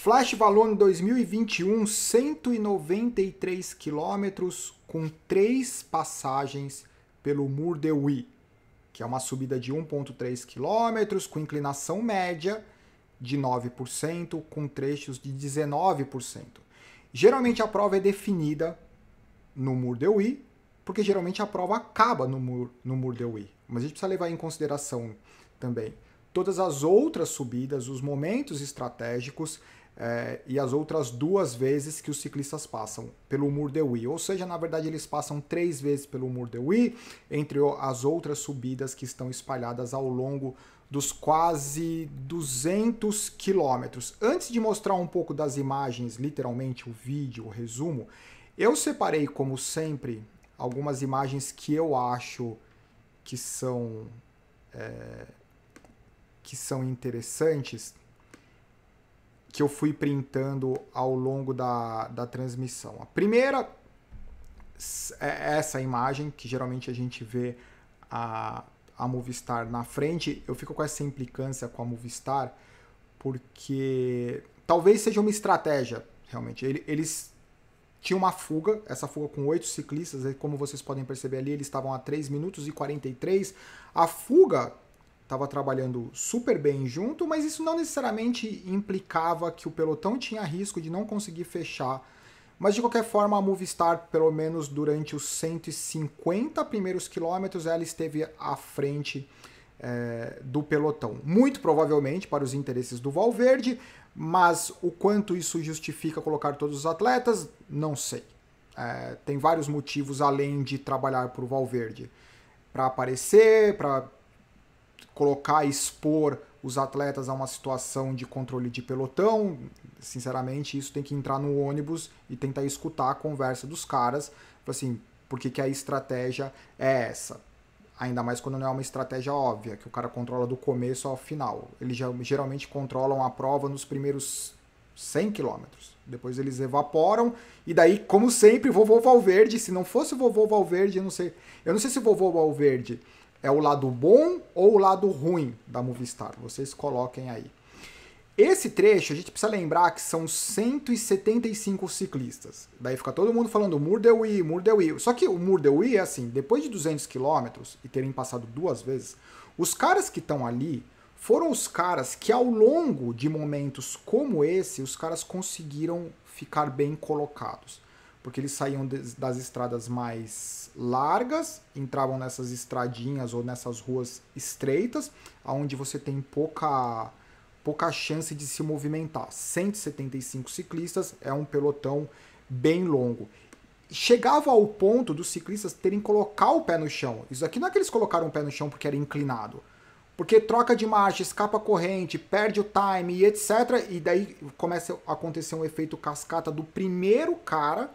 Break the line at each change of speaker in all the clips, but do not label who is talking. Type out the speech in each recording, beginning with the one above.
Flash Wallon 2021, 193 quilômetros com 3 passagens pelo Mur de Huy, que é uma subida de 1,3 km com inclinação média de 9%, com trechos de 19%. Geralmente a prova é definida no Mur de Huy, porque geralmente a prova acaba no Mur de Huy. Mas a gente precisa levar em consideração também todas as outras subidas, os momentos estratégicos e as outras 2 vezes que os ciclistas passam pelo Mur de Huy. Ou seja, na verdade, eles passam 3 vezes pelo Mur de Huy, entre as outras subidas que estão espalhadas ao longo dos quase 200 quilômetros. Antes de mostrar um pouco das imagens, literalmente o vídeo, o resumo, eu separei, como sempre, algumas imagens que eu acho que são interessantes, que eu fui printando ao longo da transmissão. A primeira é essa imagem, que geralmente a gente vê a Movistar na frente. Eu fico com essa implicância com a Movistar, porque talvez seja uma estratégia, realmente. Eles tinham uma fuga, essa fuga com 8 ciclistas, como vocês podem perceber ali, eles estavam a 3 minutos e 43. A fuga estava trabalhando super bem junto, mas isso não necessariamente implicava que o pelotão tinha risco de não conseguir fechar. Mas de qualquer forma, a Movistar, pelo menos durante os 150 primeiros quilômetros, ela esteve à frente do pelotão. Muito provavelmente para os interesses do Valverde, mas o quanto isso justifica colocar todos os atletas, não sei. Tem vários motivos além de trabalhar para o Valverde. Para aparecer, para colocar e expor os atletas a uma situação de controle de pelotão. Sinceramente, isso tem que entrar no ônibus e tentar escutar a conversa dos caras, assim, porque que a estratégia é essa. Ainda mais quando não é uma estratégia óbvia, que o cara controla do começo ao final. Eles geralmente controlam a prova nos primeiros 100 quilômetros. Depois eles evaporam, e daí, como sempre, vovô Valverde, se não fosse o vovô Valverde, eu não sei se o vovô Valverde é o lado bom ou o lado ruim da Movistar. Vocês coloquem aí. Esse trecho, a gente precisa lembrar que são 175 ciclistas. Daí fica todo mundo falando Mur de Huy, Mur de Huy. Só que o Mur de Huy é assim, depois de 200 quilômetros e terem passado 2 vezes, os caras que estão ali foram os caras que ao longo de momentos como esse, os caras conseguiram ficar bem colocados. Porque eles saíam das estradas mais largas, entravam nessas estradinhas ou nessas ruas estreitas, onde você tem pouca chance de se movimentar. 175 ciclistas é um pelotão bem longo. Chegava ao ponto dos ciclistas terem que colocar o pé no chão. Isso aqui não é que eles colocaram o pé no chão porque era inclinado. Porque troca de marcha, escapa a corrente, perde o time e etc. E daí começa a acontecer um efeito cascata do primeiro cara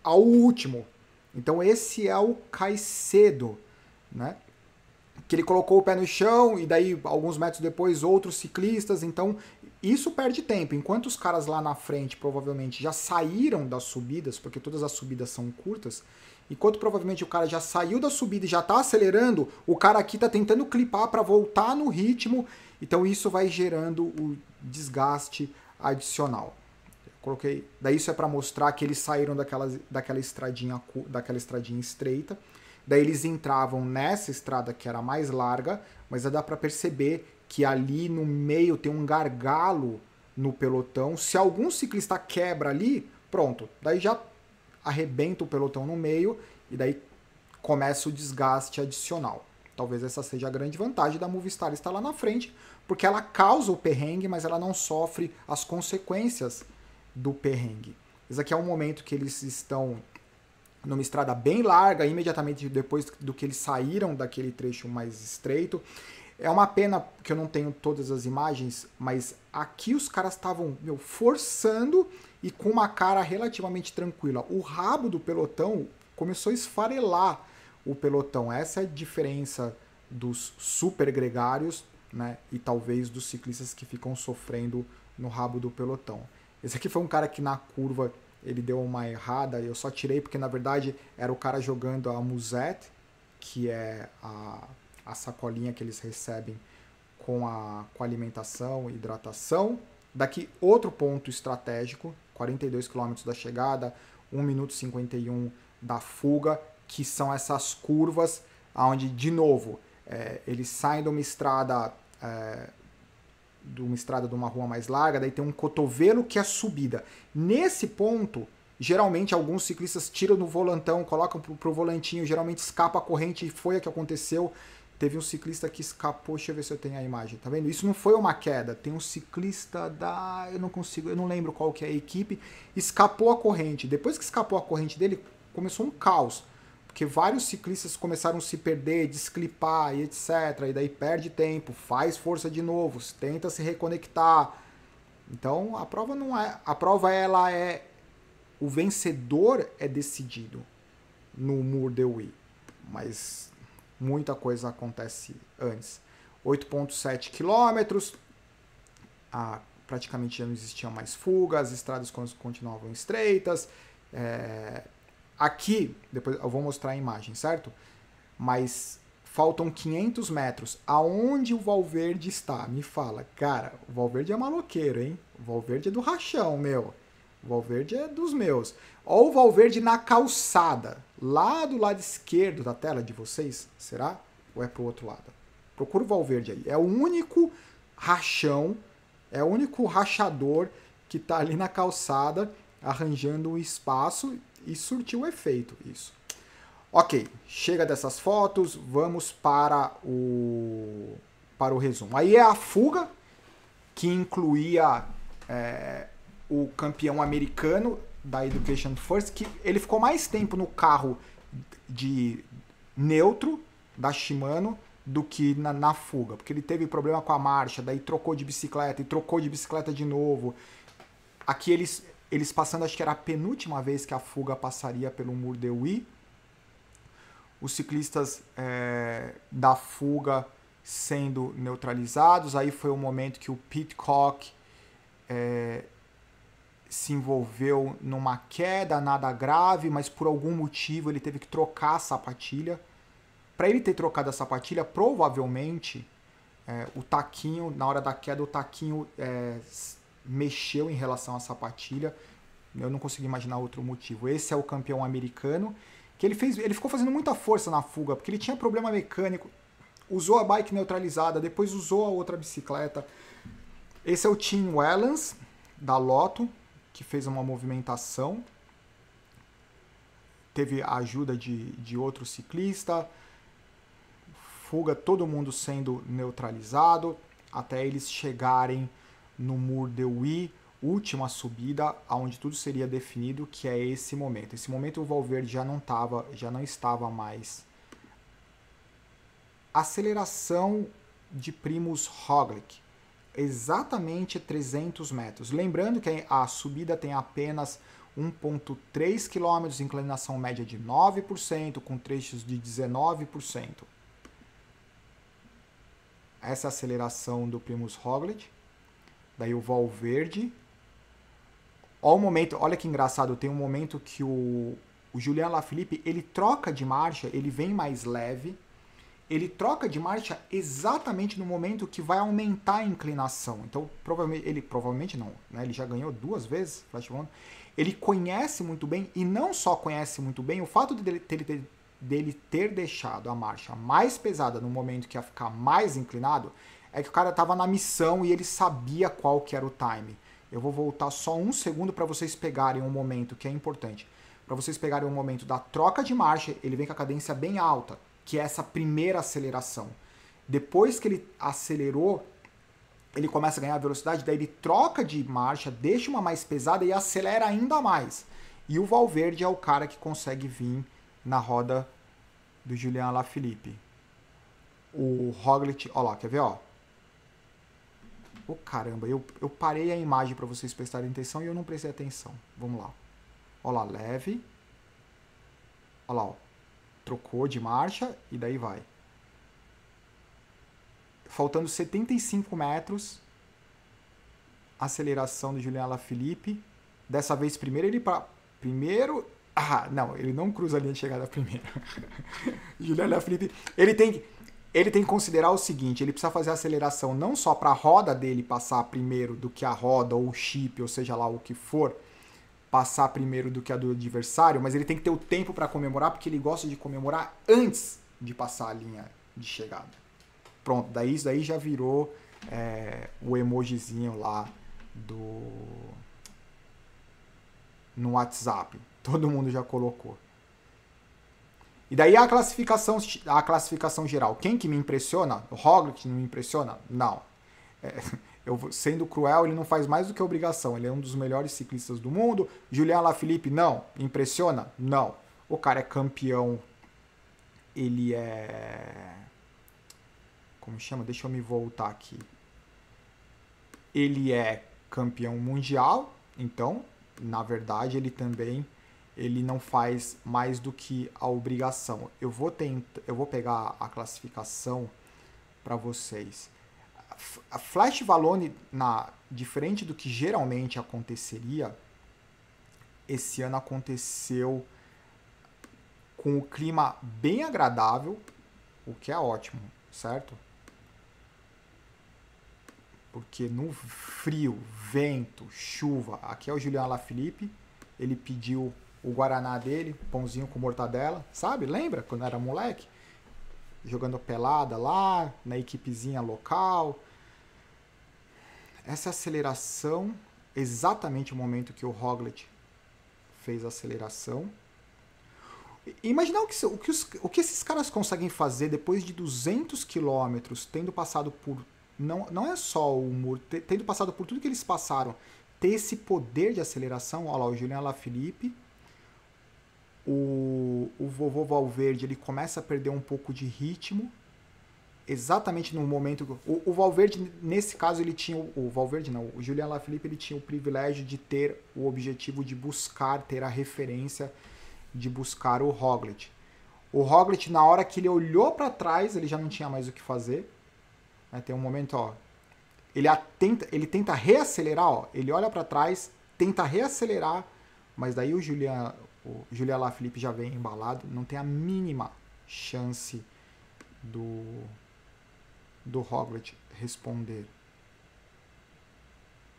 ao último. Então esse é o Caicedo, né? Que ele colocou o pé no chão e daí alguns metros depois outros ciclistas. Então isso perde tempo. Enquanto os caras lá na frente provavelmente já saíram das subidas, porque todas as subidas são curtas, enquanto provavelmente o cara já saiu da subida e já está acelerando, o cara aqui está tentando clipar para voltar no ritmo. Então isso vai gerando o desgaste adicional. Coloquei, daí isso é para mostrar que eles saíram daquela estradinha estreita. Daí eles entravam nessa estrada que era mais larga, mas dá para perceber que ali no meio tem um gargalo no pelotão. Se algum ciclista quebra ali, pronto, daí já arrebenta o pelotão no meio e daí começa o desgaste adicional. Talvez essa seja a grande vantagem da Movistar estar lá na frente, porque ela causa o perrengue, mas ela não sofre as consequências do perrengue. Esse aqui é um momento que eles estão numa estrada bem larga, imediatamente depois do que eles saíram daquele trecho mais estreito. É uma pena que eu não tenho todas as imagens, mas aqui os caras estavam forçando e com uma cara relativamente tranquila. O rabo do pelotão começou a esfarelar o pelotão. Essa é a diferença dos super gregários, né, e talvez dos ciclistas que ficam sofrendo no rabo do pelotão. Esse aqui foi um cara que na curva ele deu uma errada, eu só tirei porque na verdade era o cara jogando a musette, que é a sacolinha que eles recebem com a alimentação e hidratação. Daqui outro ponto estratégico, 42 km da chegada, 1 minuto e 51 da fuga, que são essas curvas onde, de novo, eles saem de uma estrada de uma rua mais larga, daí tem um cotovelo que é subida. Nesse ponto, geralmente alguns ciclistas tiram no volantão, colocam pro volantinho, geralmente escapa a corrente, e foi o que aconteceu. Teve um ciclista que escapou, deixa eu ver se eu tenho a imagem, tá vendo? Isso não foi uma queda, tem um ciclista eu não lembro qual que é a equipe, escapou a corrente. Depois que escapou a corrente dele, começou um caos, porque vários ciclistas começaram a se perder, desclipar e etc. E daí perde tempo, faz força de novo, tenta se reconectar. Então a prova não é, a prova ela é, o vencedor é decidido no Mur de Huy, mas muita coisa acontece antes. 8,7 quilômetros, praticamente já não existiam mais fugas, as estradas continuavam estreitas. Aqui, depois eu vou mostrar a imagem, certo? Mas faltam 500 metros. Aonde o Valverde está? Me fala. Cara, o Valverde é maloqueiro, hein? O Valverde é do rachão, meu. O Valverde é dos meus. Olha o Valverde na calçada, lá do lado esquerdo da tela de vocês. Será? Ou é pro outro lado? Procura o Valverde aí. É o único rachão, é o único rachador que tá ali na calçada, arranjando um espaço, e surtiu o efeito isso. Ok, chega dessas fotos, vamos para o resumo. Aí é a fuga, que incluía o campeão americano da Education First, que ele ficou mais tempo no carro de neutro da Shimano do que na fuga, porque ele teve problema com a marcha, daí trocou de bicicleta e trocou de bicicleta de novo. Aqui eles passando, acho que era a penúltima vez que a fuga passaria pelo Mur de Huy. Os ciclistas da fuga sendo neutralizados. Aí foi o momento que o Pidcock se envolveu numa queda, nada grave, mas por algum motivo ele teve que trocar a sapatilha. Para ele ter trocado a sapatilha, provavelmente o taquinho, na hora da queda, o taquinho mexeu em relação à sapatilha. Eu não consegui imaginar outro motivo. Esse é o campeão americano, que ele ficou fazendo muita força na fuga, porque ele tinha problema mecânico, usou a bike neutralizada, depois usou a outra bicicleta. Esse é o Tim Wellens, da Lotto, que fez uma movimentação. Teve a ajuda de outro ciclista. Fuga, todo mundo sendo neutralizado, até eles chegarem no Mur de Huy, última subida, onde tudo seria definido, que é esse momento. Esse momento o Valverde já não estava mais. Aceleração de Primož Roglič, exatamente 300 metros. Lembrando que a subida tem apenas 1,3 km, inclinação média de 9%, com trechos de 19%. Essa é a aceleração do Primož Roglič. Daí o Valverde. Olha o momento, olha que engraçado, tem um momento que o Julian Alaphilippe, ele troca de marcha, ele vem mais leve, ele troca de marcha exatamente no momento que vai aumentar a inclinação. Então, provavelmente não, né? Ele já ganhou 2 vezes, Flash One. Ele conhece muito bem, e não só conhece muito bem, o fato dele ter deixado a marcha mais pesada no momento que ia ficar mais inclinado, é que o cara estava na missão e ele sabia qual que era o time. Eu vou voltar só um segundo para vocês pegarem um momento que é importante. Para vocês pegarem um momento da troca de marcha, ele vem com a cadência bem alta, que é essa primeira aceleração. Depois que ele acelerou, ele começa a ganhar velocidade, daí ele troca de marcha, deixa uma mais pesada e acelera ainda mais. E o Valverde é o cara que consegue vir na roda do Julian Alaphilippe. O Roglič, ó lá, quer ver, ó? Oh, caramba, eu parei a imagem para vocês prestarem atenção e eu não prestei atenção. Vamos lá. Ó lá, leve. Ó lá, ó. Trocou de marcha e daí vai. Faltando 75 metros. Aceleração do Julian Alaphilippe. Dessa vez, primeiro... Ah, não, ele não cruza a linha de chegada primeiro. Julian Alaphilippe, ele tem que... Ele tem que considerar o seguinte, ele precisa fazer a aceleração não só para a roda dele passar primeiro do que a roda ou o chip, ou seja lá o que for, passar primeiro do que a do adversário, mas ele tem que ter o tempo para comemorar, porque ele gosta de comemorar antes de passar a linha de chegada. Pronto, daí isso daí já virou o emojizinho lá no WhatsApp. Todo mundo já colocou. E daí a classificação geral. Quem que me impressiona? O Roglic não me impressiona? Não. Sendo cruel, ele não faz mais do que obrigação. Ele é um dos melhores ciclistas do mundo. Julian Alaphilippe, não. Impressiona? Não. O cara é campeão. Ele é... Como chama? Deixa eu me voltar aqui. Ele é campeão mundial. Então, na verdade, ele também... ele não faz mais do que a obrigação. Eu vou pegar a classificação para vocês. A Flash Vallone, diferente do que geralmente aconteceria, esse ano aconteceu com o clima bem agradável, o que é ótimo, certo? Porque no frio, vento, chuva, aqui é o Julian Alaphilippe, ele pediu o guaraná dele, pãozinho com mortadela, sabe? Lembra quando era moleque? Jogando pelada lá, na equipezinha local. Essa aceleração, exatamente o momento que o Roglic fez a aceleração. Imaginar o que esses caras conseguem fazer depois de 200 quilômetros, tendo passado por... Não é só o muro, tendo passado por tudo que eles passaram, ter esse poder de aceleração. Olha lá, o Julian Alaphilippe. O vovô Valverde, ele começa a perder um pouco de ritmo, exatamente no momento... O Valverde, nesse caso, ele tinha... O Valverde não, o Julian Alaphilippe, ele tinha o privilégio de ter o objetivo de buscar, ter a referência de buscar o Roglic. O Roglic, na hora que ele olhou para trás, ele já não tinha mais o que fazer. Tem um momento, ó, ele tenta reacelerar, ó, ele olha para trás, tenta reacelerar, mas daí o Julian Alaphilippe já vem embalado, não tem a mínima chance do Roglic responder.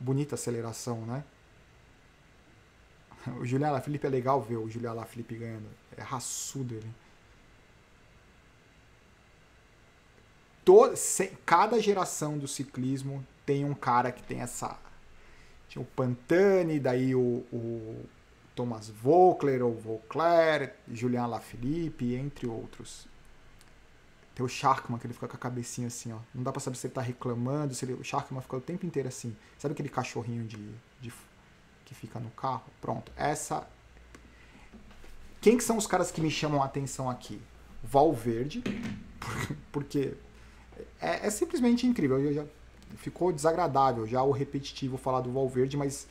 Bonita aceleração, né? O Julian Alaphilippe é legal ver o Julian Alaphilippe ganhando. É raçudo ele. Cada geração do ciclismo tem um cara que tem essa... Tinha o Pantani, daí o Thomas Voeckler, ou Voeckler, Julian Alaphilippe, entre outros. Tem o Schachmann, que ele fica com a cabecinha assim, ó. Não dá pra saber se ele tá reclamando, o Schachmann fica o tempo inteiro assim. Sabe aquele cachorrinho que fica no carro? Pronto. Quem que são os caras que me chamam a atenção aqui? Valverde, porque é simplesmente incrível. Ficou desagradável já o repetitivo falar do Valverde, mas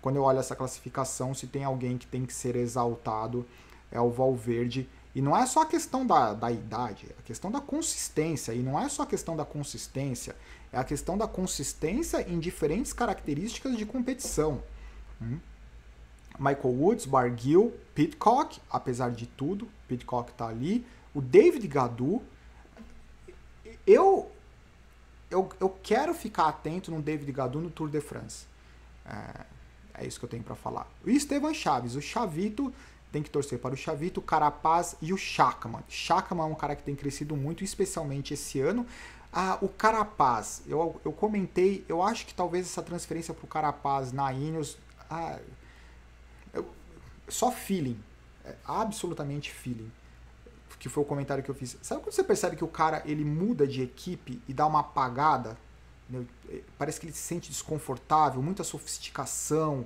quando eu olho essa classificação, se tem alguém que tem que ser exaltado, é o Valverde. E não é só a questão da idade, é a questão da consistência. E não é só a questão da consistência, é a questão da consistência em diferentes características de competição. Michael Woods, Barguil, Pidcock, apesar de tudo, Pidcock tá ali. O David Gaudu. Eu quero ficar atento no David Gaudu no Tour de France. É isso que eu tenho para falar. O Esteban Chaves, o Chavito, tem que torcer para o Chavito, o Carapaz e o Schachmann. Schachmann é um cara que tem crescido muito, especialmente esse ano. O Carapaz, eu comentei, eu acho que talvez essa transferência para o Carapaz na Ineos, só feeling, absolutamente feeling, que foi o comentário que eu fiz. Sabe quando você percebe que o cara ele muda de equipe e dá uma apagada? Parece que ele se sente desconfortável, muita sofisticação,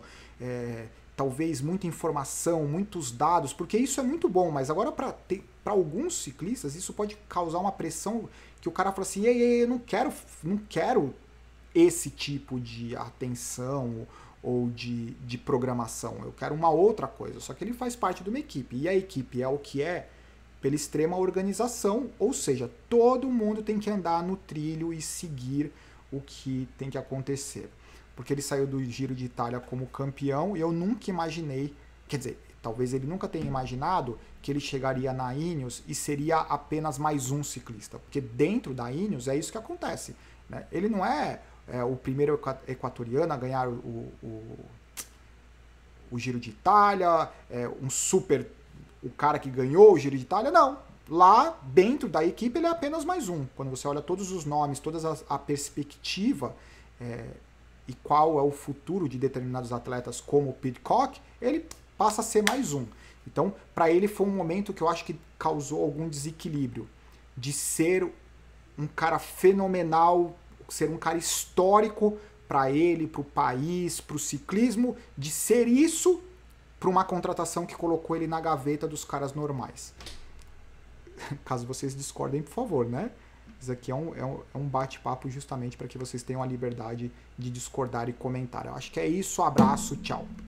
talvez muita informação, muitos dados, porque isso é muito bom, mas agora para alguns ciclistas isso pode causar uma pressão que o cara fala assim, ei, eu não quero esse tipo de atenção ou de programação, eu quero uma outra coisa, só que ele faz parte de uma equipe, e a equipe é o que é pela extrema organização, ou seja, todo mundo tem que andar no trilho e seguir o que tem que acontecer. Porque ele saiu do Giro de Itália como campeão e eu nunca imaginei, quer dizer, Talvez ele nunca tenha imaginado que ele chegaria na Ineos e seria apenas mais um ciclista, porque dentro da Ineos é isso que acontece, né? Ele não é o primeiro equatoriano a ganhar o Giro de Itália, o cara que ganhou o Giro de Itália, não. Lá dentro da equipe ele é apenas mais um. Quando você olha todos os nomes, toda a perspectiva e qual é o futuro de determinados atletas como o Pidcock, ele passa a ser mais um. Então, para ele foi um momento que eu acho que causou algum desequilíbrio de ser um cara fenomenal, ser um cara histórico para ele, para o país, para o ciclismo, de ser isso para uma contratação que colocou ele na gaveta dos caras normais. Caso vocês discordem, por favor, né? Isso aqui é um bate-papo justamente para que vocês tenham a liberdade de discordar e comentar. Eu acho que é isso. Abraço, tchau.